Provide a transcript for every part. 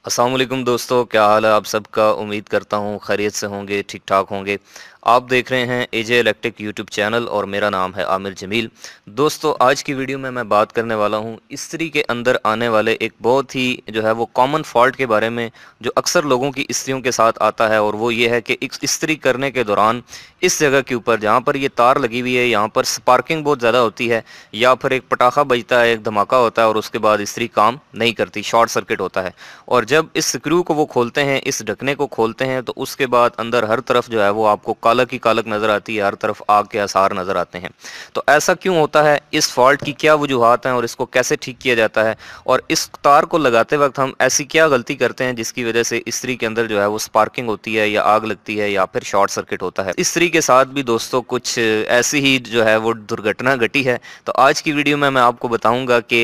अस्सलाम वालेकुम दोस्तों, क्या हाल है आप सबका। उम्मीद करता हूँ खैरियत से होंगे, ठीक ठाक होंगे। आप देख रहे हैं एजे इलेक्ट्रिक यूट्यूब चैनल और मेरा नाम है आमिर जमील। दोस्तों, आज की वीडियो में मैं बात करने वाला हूँ इस्त्री के अंदर आने वाले एक बहुत ही जो है वो कॉमन फॉल्ट के बारे में, जो अक्सर लोगों की इस्त्रियों के साथ आता है। और वो ये है कि इस्त्री करने के दौरान इस जगह के ऊपर जहाँ पर ये तार लगी हुई है, यहाँ पर स्पार्किंग बहुत ज़्यादा होती है, या फिर एक पटाखा बजता है, एक धमाका होता है और उसके बाद इस्त्री काम नहीं करती, शॉर्ट सर्किट होता है। और जब इस स्क्रू को वो खोलते हैं, इस ढकने को खोलते हैं, तो उसके बाद अंदर हर तरफ जो है वो आपको कालक ही कालक नज़र आती है, हर तरफ आग के आसार नज़र आते हैं। तो ऐसा क्यों होता है, इस फॉल्ट की क्या वजूहात हैं और इसको कैसे ठीक किया जाता है, और इस तार को लगाते वक्त हम ऐसी क्या गलती करते हैं जिसकी वजह से इस्त्री के अंदर जो है वो स्पार्किंग होती है, या आग लगती है, या फिर शॉर्ट सर्किट होता है। इस्त्री के साथ भी दोस्तों कुछ ऐसी ही जो है वो दुर्घटना घटी है। तो आज की वीडियो में मैं आपको बताऊंगा कि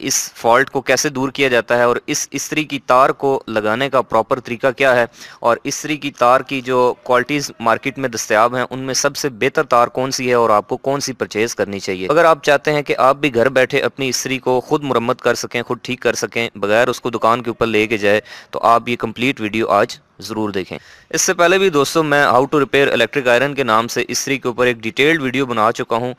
इस फॉल्ट को कैसे दूर किया जाता है, और इस इस्त्री की तार को लगाने का प्रॉपर तरीका क्या है, और इस्त्री की तार की जो क्वालिटीज़ मार्केट में दस्तयाब हैं उनमें सबसे बेहतर तार कौन सी है और आपको कौन सी परचेज करनी चाहिए। अगर आप चाहते हैं कि आप भी घर बैठे अपनी इस्त्री को खुद मुरम्मत कर सकें, खुद ठीक कर सकें, बगैर उसको दुकान के ऊपर लेके जाए, तो आप ये कंप्लीट वीडियो आज ज़रूर देखें। इससे पहले भी दोस्तों मैं how to repair electric iron के नाम से इस्त्री के ऊपर एक डिटेल्ड वीडियो बना चुका हूं,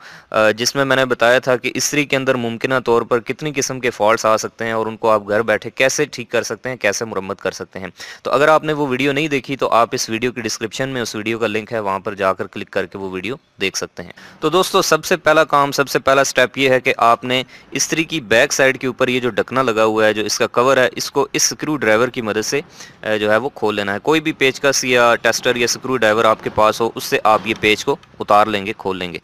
जिसमें मैंने बताया था कि इस्त्री के अंदर मुमकिन तौर पर कितनी किस्म के फॉल्ट्स आ सकते हैं और उनको आप घर बैठे कैसे ठीक कर सकते हैं, कैसे मुरम्मत कर सकते हैं। तो अगर आपने वो वीडियो नहीं देखी तो आप इस वीडियो की डिस्क्रिप्शन में उस वीडियो का लिंक है, वहाँ पर जाकर क्लिक करके वो वीडियो देख सकते हैं। तो दोस्तों, सबसे पहला काम, सबसे पहला स्टेप ये है कि आपने इस्त्री की बैक साइड के ऊपर ये जो ढकना लगा हुआ है, जो इसका कवर है, इसको इस स्क्रू ड्राइवर की मदद से जो है वो खोल लेना है। कोई भी पेचकस या टेस्टर या स्क्रू ड्राइवर आपके पास हो, उससे आप ये पेच को उतार लेंगे, खोल लेंगे।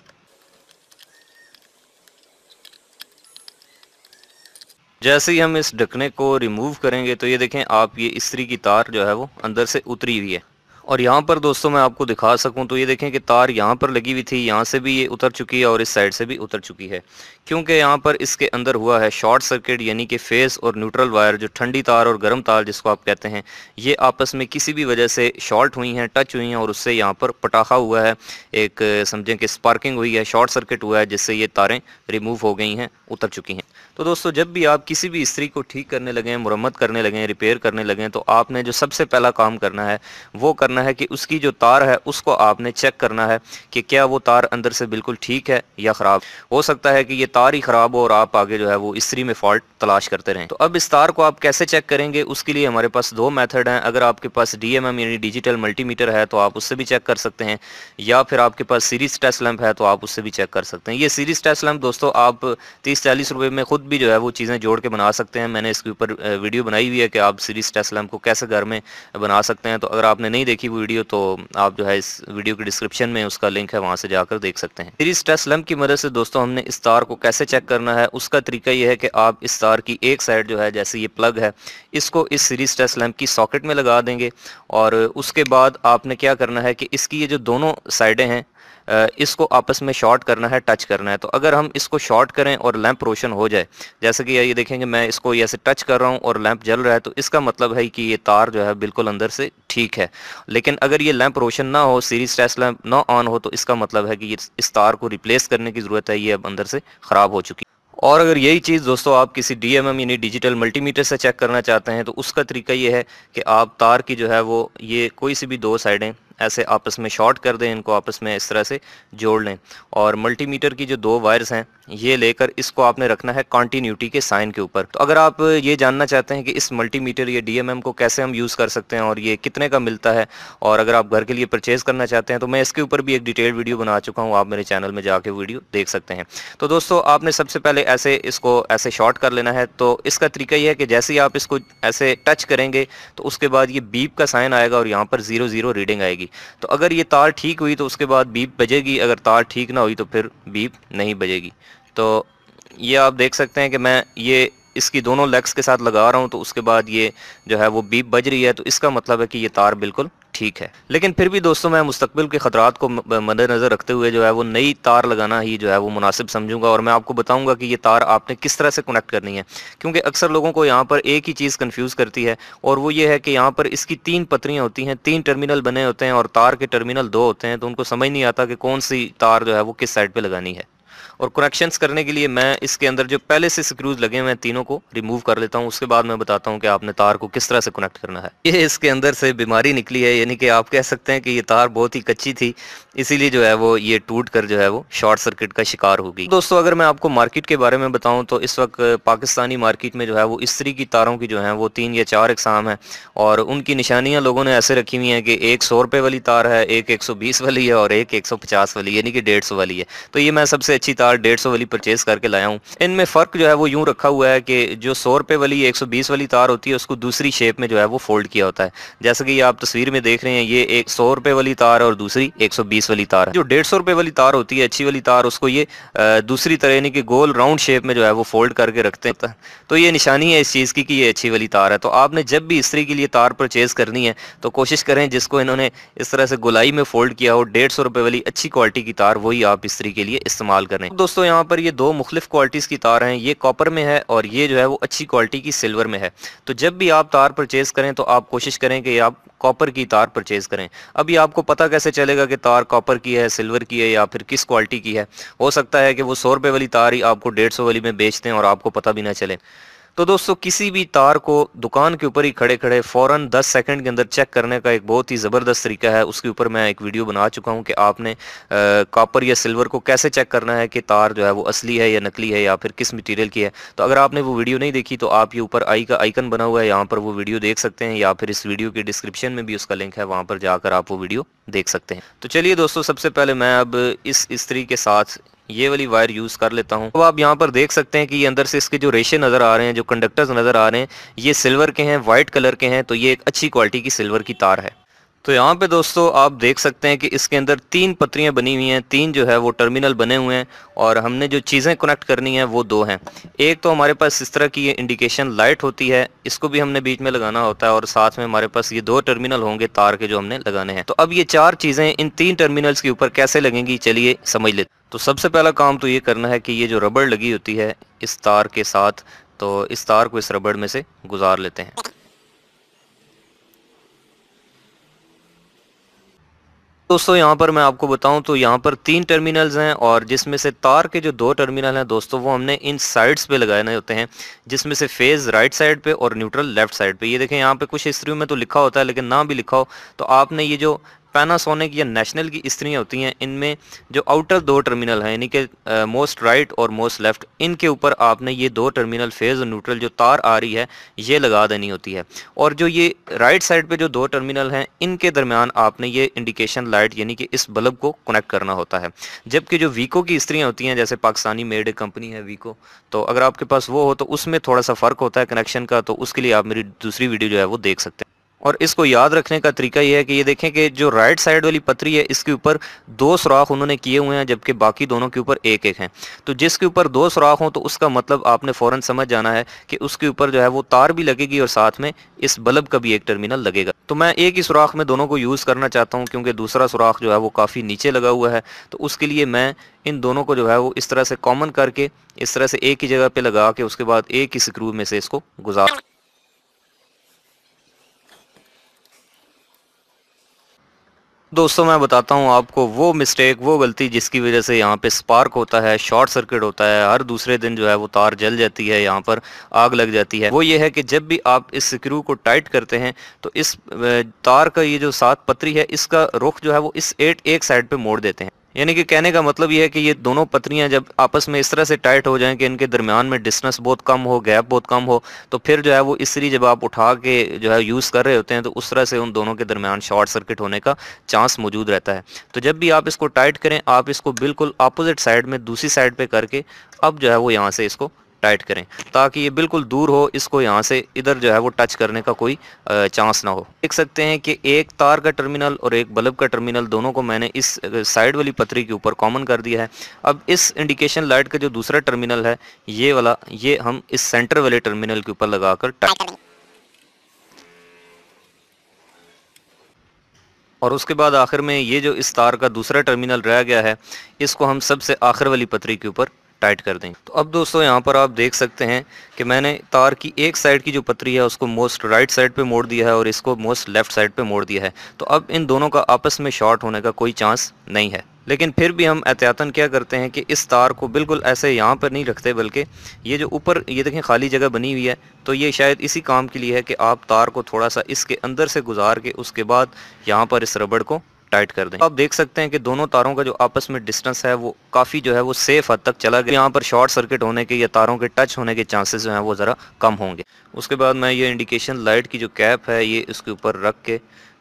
जैसे ही हम इस ढकने को रिमूव करेंगे तो ये देखें आप, ये इस्त्री की तार जो है वो अंदर से उतरी हुई है। और यहाँ पर दोस्तों मैं आपको दिखा सकूँ तो ये देखें कि तार यहाँ पर लगी हुई थी, यहाँ से भी ये उतर चुकी है और इस साइड से भी उतर चुकी है, क्योंकि यहाँ पर इसके अंदर हुआ है शॉर्ट सर्किट। यानी कि फेस और न्यूट्रल वायर, जो ठंडी तार और गर्म तार जिसको आप कहते हैं, ये आपस में किसी भी वजह से शॉर्ट हुई हैं, टच हुई हैं, और उससे यहाँ पर पटाखा हुआ है, एक समझें कि स्पार्किंग हुई है, शॉर्ट सर्किट हुआ है, जिससे ये तारें रिमूव हो गई हैं, उतर चुकी हैं। तो दोस्तों, जब भी आप किसी भी इस्त्री को ठीक करने लगें, मुरम्मत करने लगें, रिपेयर करने लगें, तो आपने जो सबसे पहला काम करना है वो करना है कि उसकी जो तार है उसको आपने चेक करना है कि क्या वो तार अंदर से बिल्कुल ठीक है या ख़राब। हो सकता है कि ये तार ही ख़राब हो और आप आगे जो है वो इस्त्री में फॉल्ट तलाश करते रहें। तो अब इस तार को आप कैसे चेक करेंगे, उसके लिए हमारे पास दो मेथड हैं। अगर आपके पास DMM यानी डिजिटल मल्टीमीटर है तो आप उससे भी चेक कर सकते हैं, या फिर आपके पास सीरीज टेस्ट लैंप है तो आप उससे भी चेक कर सकते हैं। ये सीरीज टेस्ट लैंप दोस्तों आप 30-40 रुपए में खुद भी जो है वो चीज़ें जोड़ के बना सकते हैं। मैंने इसके ऊपर वीडियो बनाई हुई है कि आप सीरीज टेस्ट लैंप को कैसे घर में बना सकते हैं। तो अगर आपने नहीं देखी वो वीडियो तो आप जो है इस वीडियो के डिस्क्रिप्शन में उसका लिंक है, वहाँ से जाकर देख सकते हैं। सीरीज टेस्ट लैंप की मदद से दोस्तों हमने इस तार को कैसे चेक करना है, उसका तरीका ये है कि आप इस तार की एक साइड जो है, जैसे ये प्लग है, इसको इस सीरीज टेस्ट लैंप की सॉकेट में लगा देंगे, और उसके बाद आपने क्या करना है कि इसकी ये जो दोनों साइडें हैं, इसको आपस में शॉर्ट करना है, टच करना है। तो अगर हम इसको शॉर्ट करें और लैंप रोशन हो जाए, जैसे कि ये देखेंगे मैं इसको ऐसे टच कर रहा हूँ और लैंप जल रहा है, तो इसका मतलब है कि ये तार जो है बिल्कुल अंदर से ठीक है। लेकिन अगर ये लैंप रोशन ना हो, सीरीज टेस्ट लैंप ना ऑन हो, तो इसका मतलब है कि ये इस तार को रिप्लेस करने की ज़रूरत है, ये अब अंदर से ख़राब हो चुकी है। और अगर यही चीज़ दोस्तों आप किसी DMM यानी डिजिटल मल्टीमीटर से चेक करना चाहते हैं, तो उसका तरीका ये है कि आप तार की जो है वो ये कोई सी भी दो साइडें ऐसे आपस में शॉर्ट कर दें, इनको आपस में इस तरह से जोड़ लें, और मल्टीमीटर की जो दो वायर्स हैं ये लेकर इसको आपने रखना है कॉन्टीन्यूटी के साइन के ऊपर। तो अगर आप ये जानना चाहते हैं कि इस मल्टीमीटर या DMM को कैसे हम यूज़ कर सकते हैं और ये कितने का मिलता है, और अगर आप घर के लिए परचेज़ करना चाहते हैं, तो मैं इसके ऊपर भी एक डिटेल्ड वीडियो बना चुका हूँ, आप मेरे चैनल में जाके वीडियो देख सकते हैं। तो दोस्तों, आपने सबसे पहले ऐसे इसको ऐसे शॉर्ट कर लेना है। तो इसका तरीका ये है कि जैसे ही आप इसको ऐसे टच करेंगे तो उसके बाद ये बीप का साइन आएगा और यहाँ पर 00 रीडिंग आएगी। तो अगर ये तार ठीक हुई तो उसके बाद बीप बजेगी, अगर तार ठीक ना हुई तो फिर बीप नहीं बजेगी। तो ये आप देख सकते हैं कि मैं ये इसकी दोनों लेग्स के साथ लगा रहा हूँ, तो उसके बाद ये जो है वो बीप बज रही है, तो इसका मतलब है कि ये तार बिल्कुल ठीक है। लेकिन फिर भी दोस्तों, मैं मुस्तकबिल के ख़तरात को मद्देनज़र रखते हुए जो है वो नई तार लगाना ही जो है वो मुनासिब समझूंगा, और मैं आपको बताऊंगा कि ये तार आपने किस तरह से कनेक्ट करनी है। क्योंकि अक्सर लोगों को यहाँ पर एक ही चीज़ कंफ्यूज करती है, और वो ये है कि यहाँ पर इसकी 3 पत्रियाँ होती हैं, 3 टर्मिनल बने होते हैं और तार के टर्मिनल 2 होते हैं, तो उनको समझ नहीं आता कि कौन सी तार जो है वो किस साइड पर लगानी है। और कनेक्शंस करने के लिए मैं इसके अंदर जो पहले से स्क्रूज लगे हुए हैं तीनों को रिमूव कर लेता हूँ। उसके बाद मैं बताता हूँ कि आपने तार को किस तरह से कनेक्ट करना है। ये इसके अंदर से बीमारी निकली है, यानी कि आप कह सकते हैं कि ये तार बहुत ही कच्ची थी, इसीलिए जो है वो ये टूट कर जो है वो शॉर्ट सर्किट का शिकार हो गई। दोस्तों अगर मैं आपको मार्केट के बारे में बताऊं तो इस वक्त पाकिस्तानी मार्केट में जो है वो इस तरह की तारों की जो है वो 3 या 4 इकसाम है, और उनकी निशानियां लोगों ने ऐसे रखी हुई हैं कि एक 100 रुपये वाली तार है, एक 120 वाली है और एक 150 वाली, यानी कि 150 वाली है। तो ये मैं सबसे अच्छी तार 150 वाली परचेज करके लाया हूँ। इनमें फ़र्क जो है वो यूँ रखा हुआ है कि जो 100 रुपये वाली 120 वाली तार होती है उसको दूसरी शेप में जो है वो फोल्ड किया होता है। जैसे कि ये आप तस्वीर में देख रहे हैं, ये एक 100 रुपये वाली तार और दूसरी 120 वाली तार है। जो 150 रुपये वाली तार होती है, अच्छी वाली तार, उसको ये दूसरी तरह यानी कि गोल राउंड शेप में जो है वो फोल्ड करके रखते हैं। तो ये निशानी है इस चीज़ की कि ये अच्छी वाली तार है। तो आपने जब भी इस्त्री के लिए तार परचेज करनी है तो कोशिश करें जिसको इन्होंने इस तरह से गोलाई में फोल्ड किया हो, 150 रुपये वाली अच्छी क्वालिटी की तार, वही आप इस्त्री के लिए इस्तेमाल करें। दोस्तों यहाँ पर ये 2 मुख्तलिफ क्वालिटीज़ की तार हैं, ये कॉपर में है और ये जो है वो अच्छी क्वालिटी की सिल्वर में है। तो जब भी आप तार परचेज करें तो आप कोशिश करें कि आप कॉपर की तार परचेज करें। अभी आपको पता कैसे चलेगा कि तार कॉपर की है, सिल्वर की है या फिर किस क्वालिटी की है? हो सकता है कि वो 100 रुपये वाली तार ही आपको 150 वाली में बेचते हैं और आपको पता भी ना चले। तो दोस्तों किसी भी तार को दुकान के ऊपर ही खड़े खड़े फ़ौरन 10 सेकंड के अंदर चेक करने का एक बहुत ही ज़बरदस्त तरीका है। उसके ऊपर मैं एक वीडियो बना चुका हूं कि आपने कॉपर या सिल्वर को कैसे चेक करना है कि तार जो है वो असली है या नकली है या फिर किस मटेरियल की है। तो अगर आपने वो वीडियो नहीं देखी तो आप ये ऊपर आई का आइकन बना हुआ है, यहाँ पर वो वीडियो देख सकते हैं, या फिर इस वीडियो के डिस्क्रिप्शन में भी उसका लिंक है, वहाँ पर जाकर आप वो वीडियो देख सकते हैं। तो चलिए दोस्तों, सबसे पहले मैं अब इस इस्त्री के साथ ये वाली वायर यूज़ कर लेता हूँ। तो आप यहाँ पर देख सकते हैं कि ये अंदर से इसके जो रेशे नज़र आ रहे हैं, जो कंडक्टर्स नज़र आ रहे हैं, ये सिल्वर के हैं, वाइट कलर के हैं। तो ये एक अच्छी क्वालिटी की सिल्वर की तार है। तो यहाँ पे दोस्तों आप देख सकते हैं कि इसके अंदर 3 पत्रियाँ बनी हुई हैं, 3 जो है वो टर्मिनल बने हुए हैं, और हमने जो चीज़ें कनेक्ट करनी है वो 2 हैं। एक तो हमारे पास इस तरह की ये इंडिकेशन लाइट होती है, इसको भी हमने बीच में लगाना होता है, और साथ में हमारे पास ये 2 टर्मिनल होंगे तार के जो हमने लगाने हैं। तो अब ये 4 चीज़ें इन 3 टर्मिनल्स के ऊपर कैसे लगेंगी, चलिए समझ लेते हैं। तो सबसे पहला काम तो ये करना है कि ये जो रबड़ लगी होती है इस तार के साथ, तो इस तार को इस रबड़ में से गुजार लेते हैं। दोस्तों यहाँ पर मैं आपको बताऊं तो यहाँ पर 3 टर्मिनल्स हैं, और जिसमें से तार के जो 2 टर्मिनल हैं दोस्तों वो हमने इन साइड्स पे लगाने होते हैं, जिसमें से फेज राइट साइड पे और न्यूट्रल लेफ्ट साइड पे। ये देखें यहाँ पे कुछ इस्त्रियों में तो लिखा होता है, लेकिन ना भी लिखा हो तो आपने ये जो पैनासोनिक या नेशनल की इस्त्रियाँ होती हैं, इनमें जो आउटर 2 टर्मिनल हैं यानी कि मोस्ट राइट और मोस्ट लेफ्ट, इनके ऊपर आपने ये 2 टर्मिनल फेज और न्यूट्रल जो तार आ रही है ये लगा देनी होती है। और जो ये राइट साइड पे जो 2 टर्मिनल हैं इनके दरमियान आपने ये इंडिकेशन लाइट यानी कि इस बल्ब को कनेक्ट करना होता है। जबकि जो वीको की इस्त्रियाँ होती हैं, जैसे पाकिस्तानी मेड एक कंपनी है वीको, तो अगर आपके पास वो हो तो उसमें थोड़ा सा फ़र्क होता है कनेक्शन का, तो उसके लिए आप मेरी दूसरी वीडियो जो है वो देख सकते हैं। और इसको याद रखने का तरीका ये है कि ये देखें कि जो राइट साइड वाली पतरी है इसके ऊपर 2 सुराख उन्होंने किए हुए हैं, जबकि बाकी दोनों के ऊपर एक एक हैं। तो जिसके ऊपर 2 सुराख हों तो उसका मतलब आपने फ़ौरन समझ जाना है कि उसके ऊपर जो है वो तार भी लगेगी और साथ में इस बल्ब का भी एक टर्मिनल लगेगा। तो मैं एक ही सुराख में दोनों को यूज़ करना चाहता हूँ, क्योंकि दूसरा सुराख जो है वो काफ़ी नीचे लगा हुआ है। तो उसके लिए मैं इन दोनों को जो है वो इस तरह से कॉमन करके इस तरह से एक ही जगह पर लगा के उसके बाद एक ही स्क्रू में से इसको गुजार। दोस्तों मैं बताता हूँ आपको वो मिस्टेक, वो गलती जिसकी वजह से यहाँ पे स्पार्क होता है, शॉर्ट सर्किट होता है, हर दूसरे दिन जो है वो तार जल जाती है, यहाँ पर आग लग जाती है। वो ये है कि जब भी आप इस स्क्रू को टाइट करते हैं तो इस तार का ये जो 7 पतरी है इसका रुख जो है वो इस एक साइड पे मोड़ देते हैं। यानी कि कहने का मतलब ये है कि ये दोनों पतरियां जब आपस में इस तरह से टाइट हो जाएं कि इनके दरमियान में डिस्टेंस बहुत कम हो, गैप बहुत कम हो, तो फिर जो है वो इस्त्री जब आप उठा के जो है यूज़ कर रहे होते हैं तो उस तरह से उन दोनों के दरमियान शॉर्ट सर्किट होने का चांस मौजूद रहता है। तो जब भी आप इसको टाइट करें, आप इसको बिल्कुल अपोजिट साइड में दूसरी साइड पर करके अब जो है वो यहाँ से इसको टाइट करें, ताकि ये बिल्कुल दूर हो, इसको यहाँ से इधर जो है वो टच करने का कोई चांस ना हो। देख सकते हैं कि एक तार का टर्मिनल और एक बल्ब का टर्मिनल दोनों को मैंने इस साइड वाली पतरी के ऊपर कॉमन कर दिया है। अब इस इंडिकेशन लाइट का जो दूसरा टर्मिनल है ये वाला, ये हम इस सेंटर वाले टर्मिनल के ऊपर लगाकर टाइट करें। और उसके बाद आखिर में ये जो इस तार का दूसरा टर्मिनल रह गया है इसको हम सबसे आखिर वाली पतरी के ऊपर टाइट कर दें। तो अब दोस्तों यहाँ पर आप देख सकते हैं कि मैंने तार की एक साइड की जो पतरी है उसको मोस्ट राइट साइड पे मोड़ दिया है और इसको मोस्ट लेफ्ट साइड पे मोड़ दिया है। तो अब इन दोनों का आपस में शॉर्ट होने का कोई चांस नहीं है। लेकिन फिर भी हम एहतियातन क्या करते हैं कि इस तार को बिल्कुल ऐसे यहाँ पर नहीं रखते, बल्कि ये जो ऊपर ये देखें खाली जगह बनी हुई है, तो ये शायद इसी काम के लिए है कि आप तार को थोड़ा सा इसके अंदर से गुजार के उसके बाद यहाँ पर इस रबड़ को टाइट कर दें। आप देख सकते हैं कि दोनों तारों का जो आपस में डिस्टेंस है वो काफ़ी जो है वो सेफ हद तक चला गया। यहाँ पर शॉर्ट सर्किट होने के या तारों के टच होने के चांसेस जो हैं वो ज़रा कम होंगे। उसके बाद मैं ये इंडिकेशन लाइट की जो कैप है ये इसके ऊपर रख के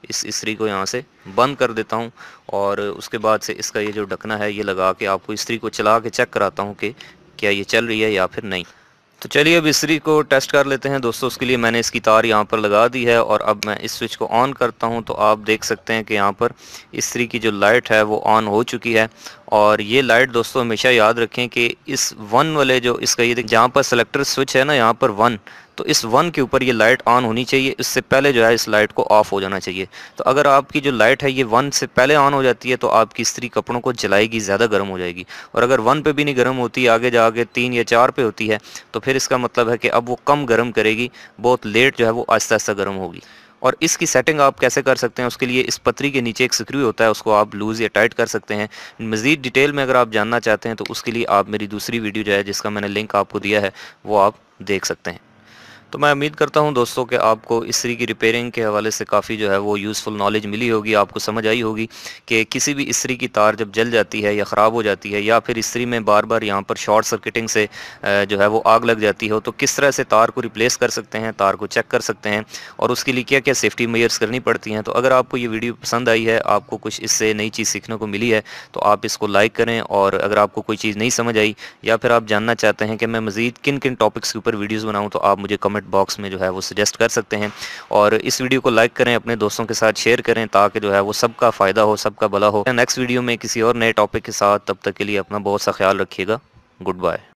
इस इस्त्री को यहाँ से बंद कर देता हूँ, और उसके बाद से इसका ये जो ढकना है ये लगा के आपको इस्त्री को चला के चेक कराता हूँ कि क्या ये चल रही है या फिर नहीं। तो चलिए अब इस्त्री को टेस्ट कर लेते हैं दोस्तों। उसके लिए मैंने इसकी तार यहाँ पर लगा दी है और अब मैं इस स्विच को ऑन करता हूँ, तो आप देख सकते हैं कि यहाँ पर इस्त्री की जो लाइट है वो ऑन हो चुकी है। और ये लाइट दोस्तों हमेशा याद रखें कि इस 1 वाले जो इसका ये जहाँ पर सेलेक्टर स्विच है ना, यहाँ पर 1, तो इस 1 के ऊपर ये लाइट ऑन होनी चाहिए। इससे पहले जो है इस लाइट को ऑफ हो जाना चाहिए। तो अगर आपकी जो लाइट है ये 1 से पहले ऑन हो जाती है तो आपकी इस्त्री कपड़ों को जलाएगी, ज़्यादा गर्म हो जाएगी। और अगर 1 पे भी नहीं गर्म होती, आगे जाके 3 या 4 पे होती है, तो फिर इसका मतलब है कि अब वो कम गर्म करेगी, बहुत लेट जो है वो आहिस्ता आहिस्ता गर्म होगी। और इसकी सेटिंग आप कैसे कर सकते हैं, उसके लिए इस पतरी के नीचे एक स्क्रू होता है, उसको आप लूज़ या टाइट कर सकते हैं। मज़ीद डिटेल में अगर आप जानना चाहते हैं तो उसके लिए आप मेरी दूसरी वीडियो जो है जिसका मैंने लिंक आपको दिया है वो आप देख सकते हैं। तो मैं उम्मीद करता हूं दोस्तों कि आपको इस्त्री की रिपेयरिंग के हवाले से काफ़ी जो है वो यूज़फुल नॉलेज मिली होगी। आपको समझ आई होगी कि किसी भी इस्त्री की तार जब जल जाती है या ख़राब हो जाती है, या फिर इस्त्री में बार बार यहाँ पर शॉर्ट सर्किटिंग से जो है वो आग लग जाती हो, तो किस तरह से तार को रिप्लेस कर सकते हैं, तार को चेक कर सकते हैं, और उसके लिए क्या क्या सेफ्टी मेजर्स करनी पड़ती हैं। तो अगर आपको ये वीडियो पसंद आई है, आपको कुछ इससे नई चीज़ सीखने को मिली है, तो आप इसको लाइक करें। और अगर आपको कोई चीज़ नहीं समझ आई या फिर आप जानना चाहते हैं कि मैं मज़ीद किन किन टॉपिक्स के ऊपर वीडियोज़ बनाऊँ, तो आप मुझे कमेंट बॉक्स में जो है वो सजेस्ट कर सकते हैं। और इस वीडियो को लाइक करें, अपने दोस्तों के साथ शेयर करें, ताकि जो है वो सबका फ़ायदा हो, सबका भला हो। नेक्स्ट वीडियो में किसी और नए टॉपिक के साथ, तब तक के लिए अपना बहुत सा ख्याल रखिएगा। Good bye.